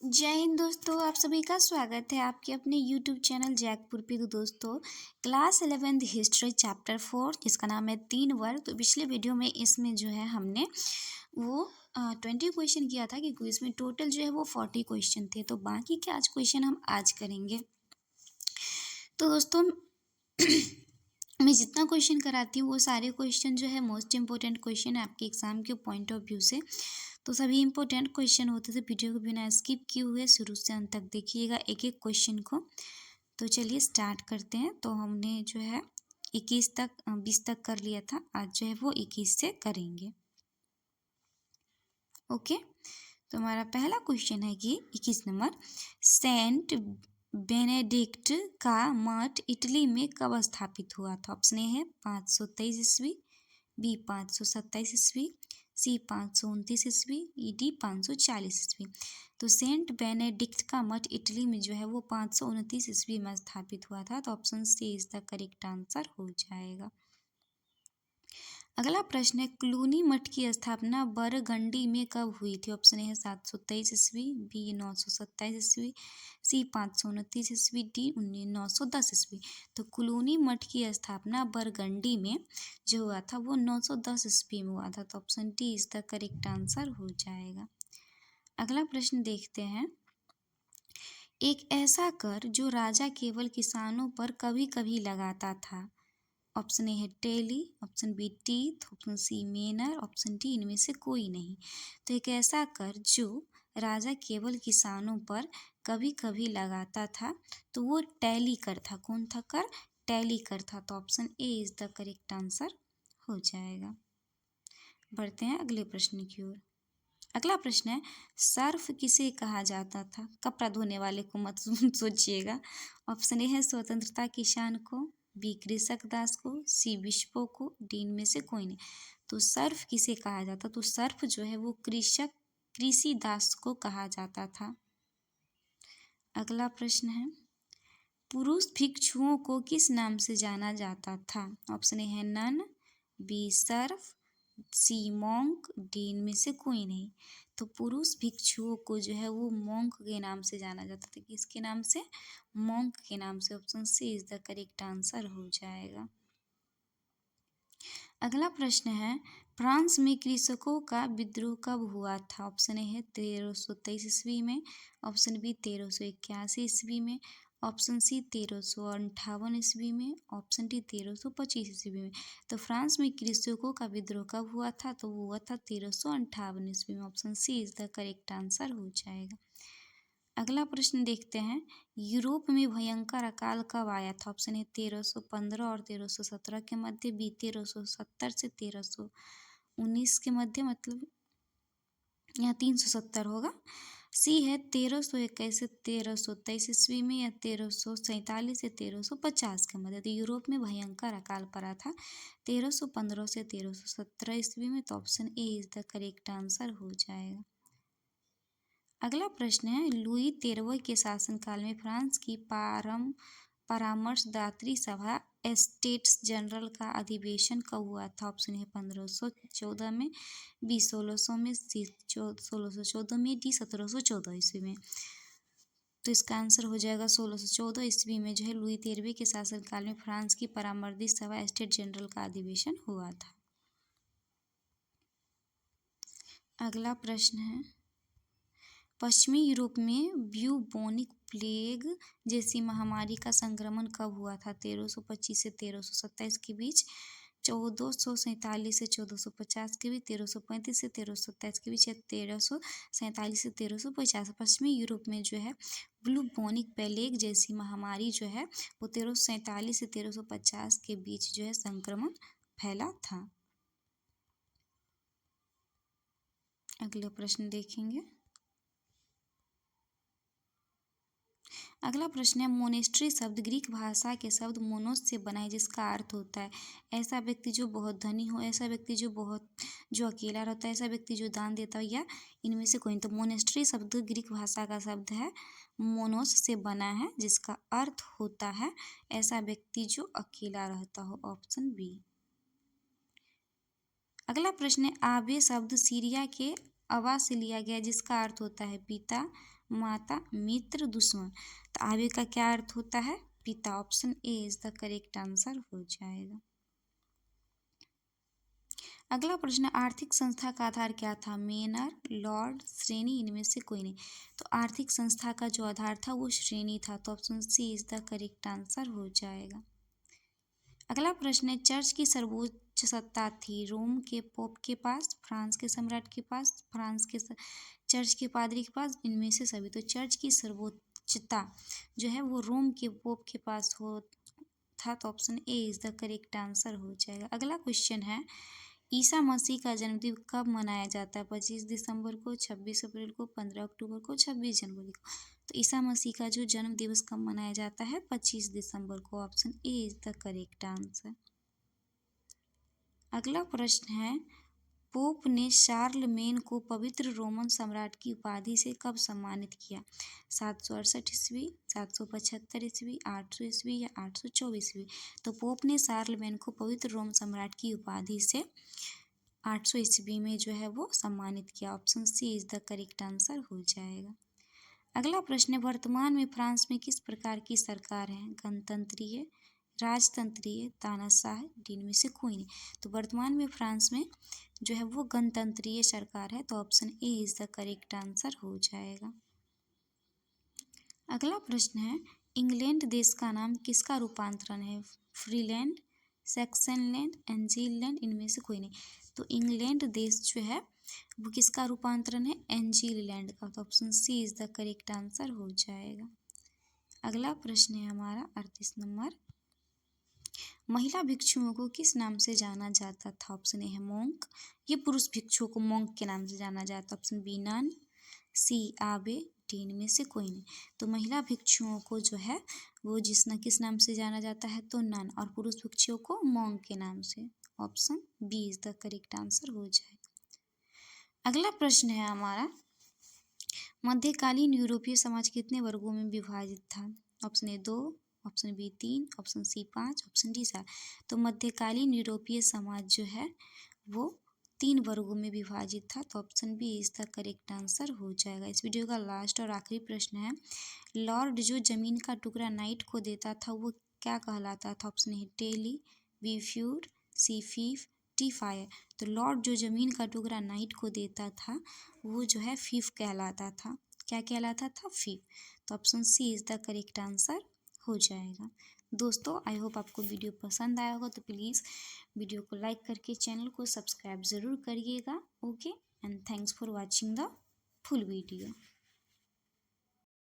जय हिंद दोस्तों, आप सभी का स्वागत है आपके अपने यूट्यूब चैनल जैकपुर पे। तो दोस्तों क्लास 11th हिस्ट्री चैप्टर 4 जिसका नाम है 3 वर्ग। तो पिछले वीडियो में इसमें जो है हमने वो 20 क्वेश्चन किया था कि इसमें टोटल जो है वो 40 क्वेश्चन थे। तो बाकी के आज क्वेश्चन हम आज करेंगे। तो दोस्तों मैं जितना क्वेश्चन कराती हूँ वो सारे क्वेश्चन जो है मोस्ट इम्पोर्टेंट क्वेश्चन है आपके एग्ज़ाम के पॉइंट ऑफ व्यू से। तो सभी इंपॉर्टेंट क्वेश्चन होते थे। वीडियो को बिना स्किप किए हुए शुरू से अंत तक देखिएगा एक एक क्वेश्चन को। तो चलिए स्टार्ट करते हैं। तो हमने जो है 20 तक कर लिया था, आज जो है वो 21 से करेंगे। ओके, तो हमारा पहला क्वेश्चन है कि 21 नंबर, सेंट बेनेडिक्ट का मठ इटली में कब स्थापित हुआ था? ऑप्शन ए है 523 ईस्वी, बी 527 ईस्वी, सी 529 ईस्वी, डी 540 ईस्वी। तो सेंट बेनेडिक्ट का मठ इटली में जो है वो 529 ईस्वी में स्थापित हुआ था। तो option C is the correct answer हो जाएगा। अगला प्रश्न है, क्लूनी मठ की स्थापना बरगंडी में कब हुई थी? ऑप्शन ए है 723 ईस्वी, बी 927 ईस्वी, सी 529 ईस्वी, डी 910 ईस्वी। तो क्लूनी मठ की स्थापना बरगंडी में जो हुआ था वो 910 ईस्वी में हुआ था। तो option D is the correct answer हो जाएगा। अगला प्रश्न देखते हैं, एक ऐसा कर जो राजा केवल किसानों पर कभी कभी लगाता था। ऑप्शन ए है टेली, option B tithe, option C manor, option D इनमें से कोई नहीं। तो एक ऐसा कर जो राजा केवल किसानों पर कभी कभी लगाता था तो वो टैली कर था। कौन था कर? टैली कर था। तो option A is the correct answer हो जाएगा। बढ़ते हैं अगले प्रश्न की ओर। अगला प्रश्न है, सर्फ किसे कहा जाता था? कपड़ा धोने वाले को मत सोचिएगा। ऑप्शन ए है स्वतंत्रता किसान को, बी कृषक दास को, सी विश्वो को, डी इनमें से कोई नहीं। तो सर्फ किसे कहा जाता? तो सर्फ जो है वो कृषि दास को कहा जाता था। अगला प्रश्न है, पुरुष भिक्षुओं को किस नाम से जाना जाता था? ऑप्शन ए है नन, बी सर्फ, सी मॉन्क, डी इनमें से कोई नहीं। तो पुरुष भिक्षुओं को जो है वो मॉन्क के नाम से जाना जाता था। किसके नाम से? मॉन्क के नाम से। Option C is the correct answer हो जाएगा। अगला प्रश्न है, फ्रांस में कृषकों का विद्रोह कब हुआ था? ऑप्शन ए है 1323 ईस्वी में, ऑप्शन बी 1381 ईस्वी में, ऑप्शन सी 1358 ईस्वी में, ऑप्शन डी 1325 ईस्वी में। तो फ्रांस में कृषकों का विद्रोह कब हुआ था? तो वो हुआ था 1358 ईस्वी में। Option C is the correct answer हो जाएगा। अगला प्रश्न देखते हैं, यूरोप में भयंकर अकाल कब आया था? ऑप्शन है 1315 और 1317 के मध्य, बी 1370 से 1319 के मध्य, मतलब यहाँ 370 होगा, सी है 1321 से 1323 ईस्वी में, या 1347 से 1350 के मध्य। तो यूरोप में भयंकर अकाल पड़ा था 1315 से 1317 ईस्वी में। तो option A is the correct answer हो जाएगा। अगला प्रश्न है, लुई 13वें के शासनकाल में फ्रांस की परामर्शदात्री सभा एस्टेट्स जनरल का अधिवेशन कब हुआ था? ऑप्शन है 1514 में, बी 1600 में, सी 1614 में, डी 1714 ईस्वी में। तो इसका आंसर हो जाएगा 1614 ईस्वी में जो है लुई 13वें के शासनकाल में फ्रांस की परामर्शित सभा एस्टेट जनरल का अधिवेशन हुआ था। अगला प्रश्न है, पश्चिमी यूरोप में ब्यूबोनिक प्लेग जैसी महामारी का संक्रमण कब हुआ था? 1325 से 1327 के बीच, 1447 से 1450 के बीच, 1335 से 1327 के बीच, या 1347 से 1350। पश्चिमी यूरोप में जो है ब्लूबोनिक प्लेग जैसी महामारी जो है वो 1347 से 1350 के बीच जो है संक्रमण फैला था। अगला प्रश्न देखेंगे। अगला प्रश्न है, मोनेस्ट्री शब्द ग्रीक भाषा के शब्द मोनोस से बना है जिसका अर्थ होता है ऐसा व्यक्ति जो बहुत धनी हो, ऐसा व्यक्ति जो अकेला रहता है, ऐसा व्यक्ति जो दान देता हो, या इनमें से कोई। तो मोनेस्ट्री शब्द ग्रीक भाषा का शब्द है, मोनोस से बना है जिसका अर्थ होता है ऐसा व्यक्ति जो अकेला रहता हो। Option B. अगला प्रश्न है, आबे शब्द सीरिया के अबा से लिया गया जिसका अर्थ होता है पिता, माता, मित्र, दुश्मन। तो आबे का क्या अर्थ होता है? पिता। Option A is the correct answer हो जाएगा। अगला प्रश्न, आर्थिक संस्था का आधार क्या था? मेनर, लॉर्ड, श्रेणी, इनमें से कोई नहीं। तो आर्थिक संस्था का जो आधार था वो श्रेणी था। तो option C is the correct answer हो जाएगा। अगला प्रश्न है, चर्च की सर्वोच्च सत्ता थी रोम के पोप के पास, फ्रांस के सम्राट के पास, फ्रांस के चर्च के पादरी के पास, इनमें से सभी। तो चर्च की सर्वोच्चता जो है वो रोम के पोप के पास हो था। तो option A is the correct answer हो जाएगा। अगला क्वेश्चन है, ईसा मसीह का जन्मदिन कब मनाया जाता है? 25 दिसंबर को, 26 अप्रैल को, 15 अक्टूबर को, 26 जनवरी को। तो ईसा मसीह का जो जन्म दिवस कब मनाया जाता है? 25 दिसंबर को। Option A is the correct answer. अगला प्रश्न है, पोप ने शार्लमेन को पवित्र रोमन सम्राट की उपाधि से कब सम्मानित किया? 768 ईस्वी, 775 ईस्वी, 800 ईस्वी या 824 ईस्वी। तो पोप ने शार्लमेन को पवित्र रोम सम्राट की उपाधि से 800 ईस्वी में जो है वो सम्मानित किया। Option C is the correct answer हो जाएगा। अगला प्रश्न है, वर्तमान में फ्रांस में किस प्रकार की सरकार है? गणतंत्रीय, राजतंत्रीय, तानाशाह, इनमें से कोई नहीं। तो वर्तमान में फ्रांस में जो है वो गणतंत्रीय सरकार है। तो option A is the correct answer हो जाएगा। अगला प्रश्न है, इंग्लैंड देश का नाम किसका रूपांतरण है? फ्रीलैंड, सैक्सनलैंड, एंजीलैंड, इनमें से कोई नहीं। तो इंग्लैंड देश जो है वो किसका रूपांतरण है? एंजीलैंड का। तो option C is the correct answer हो जाएगा। अगला प्रश्न है हमारा 38 नंबर, महिला भिक्षुओं को किस नाम से जाना जाता था? ऑप्शन ए है मोंक, ये पुरुष भिक्षुओं को मोंक के नाम से जाना जाता। ऑप्शन बी नन, सी आबे, डी इनमें से कोई नहीं। तो महिला भिक्षुओं को जो है वो किस नाम से जाना जाता है? तो नन। और पुरुष भिक्षुओं को मोंक के नाम से। Option B is the correct answer हो जाएगा। अगला प्रश्न है हमारा, मध्यकालीन यूरोपीय समाज कितने वर्गों में विभाजित था? Option A 2, option B 3, option C 5, option D 4। तो मध्यकालीन यूरोपीय समाज जो है वो 3 वर्गों में विभाजित था। तो option B is the correct answer हो जाएगा। इस वीडियो का लास्ट और आखिरी प्रश्न है, लॉर्ड जो जमीन का टुकड़ा नाइट को देता था वो क्या कहलाता था? ऑप्शन ए टेली, B feud, C fief, D fire. तो लॉर्ड जो जमीन का टुकड़ा नाइट को देता था वो जो है फीफ कहलाता था। क्या कहलाता था? फीफ। तो option C is the correct answer हो जाएगा। दोस्तों, आई होप आपको वीडियो पसंद आया होगा, तो प्लीज़ वीडियो को लाइक करके चैनल को सब्सक्राइब ज़रूर करिएगा। Okay, and thanks for watching the full video.